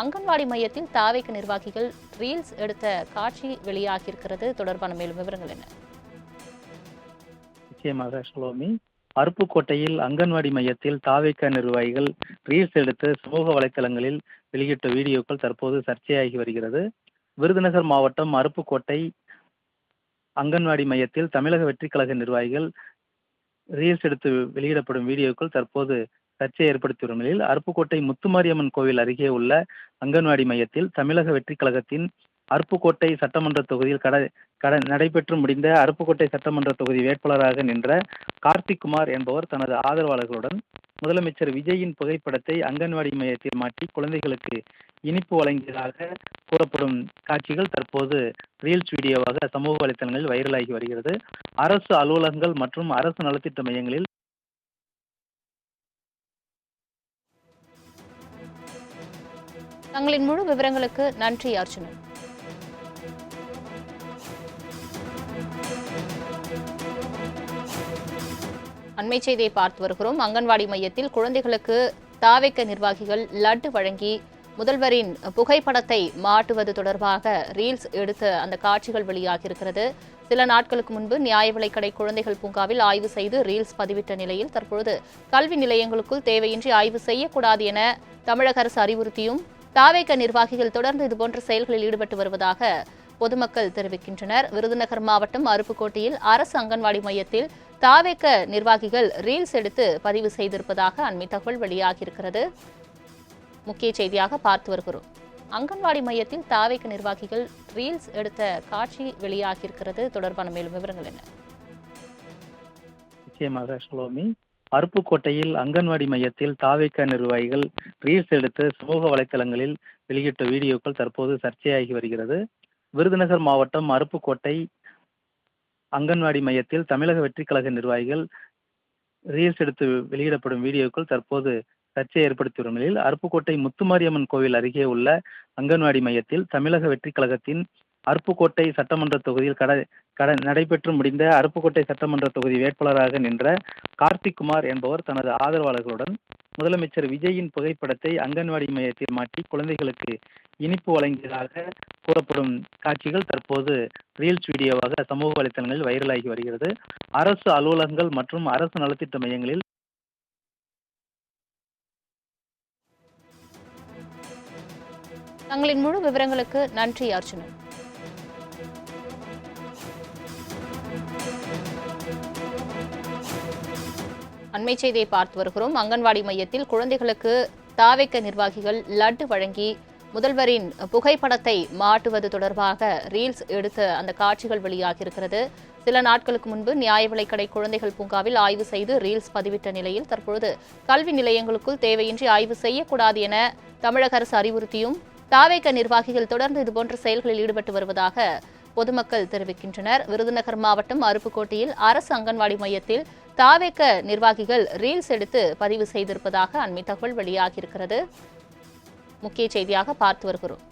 அங்கன்வாடி மையத்தில் தாவேக நிர்வாகிகள் ரீல்ஸ் எடுத்த காட்சி வெளியாகியிருக்கிறது. தொடர்பான மேலும் விவரங்கள் என்ன? நிச்சயமாக ஷலோமி. அருப்புக்கோட்டையில் அங்கன்வாடி மையத்தில் தாவேக நிர்வாகிகள் ரீல்ஸ் எடுத்து சமூக வலைதளங்களில் வெளியிட்ட வீடியோக்கள் தற்போது சர்ச்சையாகி வருகிறது. விருதுநகர் மாவட்டம் அருப்புக்கோட்டை அங்கன்வாடி மையத்தில் தமிழக வெற்றி கழக நிர்வாகிகள் ரீல்ஸ் எடுத்து வெளியிடப்படும் வீடியோக்கள் தற்போது சர்ச்சையை ஏற்படுத்தி வரும் நிலையில் அருப்புக்கோட்டை முத்துமாரியம்மன் கோவில் அருகே உள்ள அங்கன்வாடி மையத்தில் தமிழக வெற்றி கழகத்தின் அருப்புக்கோட்டை சட்டமன்ற தொகுதியில் நடைபெற்று முடிந்த அருப்புக்கோட்டை சட்டமன்ற தொகுதி வேட்பாளராக நின்ற கார்த்திக்குமார் என்பவர் தனது ஆதரவாளர்களுடன் முதலமைச்சர் விஜயின் புகைப்படத்தை அங்கன்வாடி மையத்தில் மாட்டி குழந்தைகளுக்கு இனிப்பு வழங்கியதாக கூறப்படும் காட்சிகள் தற்போது ரீல்ஸ் வீடியோவாக சமூக வலைதளங்களில் வைரலாகி வருகிறது. அரசு அலுவலகங்கள் மற்றும் அரசு நலத்திட்ட மையங்களில் தங்களின் முழு விவரங்களுக்கு நன்றி அர்ஜுனன். அண்மை செய்தியை பார்த்து வருகிறோம். அங்கன்வாடி மையத்தில் குழந்தைகளுக்கு தாவேக நிர்வாகிகள் லட்டு வழங்கி முதல்வரின் புகைப்படத்தை மாட்டுவது தொடர்பாக ரீல்ஸ் எடுத்த அந்த காட்சிகள் வெளியாகியிருக்கிறது. சில நாட்களுக்கு முன்பு நியாய விலைக்கடை குழந்தைகள் பூங்காவில் ஆய்வு செய்து ரீல்ஸ் பதிவிட்ட நிலையில் தற்பொழுது கல்வி நிலையங்களுக்குள் தேவையின்றி ஆய்வு செய்யக்கூடாது என தமிழக அரசு அறிவுறுத்தியும் தாவேக நிர்வாகிகள் தொடர்ந்து இதுபோன்ற செயல்களில் ஈடுபட்டு வருவதாக பொதுமக்கள் தெரிவிக்கின்றனர். விருதுநகர் மாவட்டம் அருப்புக்கோட்டையில் அரசு அங்கன்வாடி மையத்தில் தாவேக நிர்வாகிகள் ரீல்ஸ் எடுத்து பதிவு செய்திருப்பதாக அண்மை தகவல் வெளியாகியிருக்கிறது. முக்கிய செய்தியாக பார்த்து வருகிறோம். அங்கன்வாடி மையத்தில் தாவேக நிர்வாகிகள் ரீல்ஸ் எடுத்த காட்சி வெளியாகியிருக்கிறது. தொடர்பான மேலும் விவரங்கள் என்ன? நிச்சயமாக ஷலோமி. அருப்புக்கோட்டையில் அங்கன்வாடி மையத்தில் தாவேக நிர்வாகிகள் ரீல்ஸ் எடுத்து சமூக வலைதளங்களில் வெளியிட்ட வீடியோக்கள் தற்போது சர்ச்சையாகி வருகிறது. விருதுநகர் மாவட்டம் அருப்புக்கோட்டை அங்கன்வாடி மையத்தில் தமிழக வெற்றி கழக நிர்வாகிகள் ரீல்ஸ் எடுத்து வெளியிடப்படும் வீடியோக்கள் தற்போது சர்ச்சையை ஏற்படுத்தி வரும் நிலையில் அருப்புக்கோட்டை முத்துமாரியம்மன் கோவில் அருகே உள்ள அங்கன்வாடி மையத்தில் தமிழக வெற்றி கழகத்தின் அருப்புக்கோட்டை சட்டமன்ற தொகுதியில் நடைபெற்று முடிந்த அருப்புக்கோட்டை சட்டமன்ற தொகுதி வேட்பாளராக நின்ற கார்த்திக்குமார் என்பவர் தனது ஆதரவாளர்களுடன் முதலமைச்சர் விஜயின் புகைப்படத்தை அங்கன்வாடி மையத்தில் மாட்டி குழந்தைகளுக்கு இனிப்பு வழங்கியதாக கூறப்படும் காட்சிகள் தற்போது ரீல்ஸ் வீடியோவாக சமூக வலைதளங்களில் வைரலாகி வருகிறது. அரசு அலுவலகங்கள் மற்றும் அரசு நலத்திட்ட மையங்களில் தங்களின் முழு விவரங்களுக்கு நன்றி அர்ஜுனன். அண்மை செய்தியை பார்த்து வருகிறோம். அங்கன்வாடி மையத்தில் குழந்தைகளுக்கு தாவேக நிர்வாகிகள் லட்டு வழங்கி முதல்வரின் புகைப்படத்தை மாட்டுவது தொடர்பாக ரீல்ஸ் எடுத்த அந்த காட்சிகள் வெளியாகியிருக்கிறது. சில நாட்களுக்கு முன்பு நியாய விலைக்கடை குழந்தைகள் பூங்காவில் ஆய்வு செய்து ரீல்ஸ் பதிவிட்ட நிலையில் தற்பொழுது கல்வி நிலையங்களுக்குள் தேவையின்றி ஆய்வு செய்யக்கூடாது என தமிழக அரசு அறிவுறுத்தியும் தாவேக நிர்வாகிகள் தொடர்ந்து இதுபோன்ற செயல்களில் ஈடுபட்டு வருவதாக பொதுமக்கள் தெரிவிக்கின்றனர். விருதுநகர் மாவட்டம் அருப்புக்கோட்டையில் அரசு அங்கன்வாடி மையத்தில் தாவேக நிர்வாகிகள் ரீல்ஸ் எடுத்து பதிவு செய்திருப்பதாக அண்மை தகவல் வெளியாகியிருக்கிறது. முக்கிய செய்தியாக பார்த்து வருகிறோம்.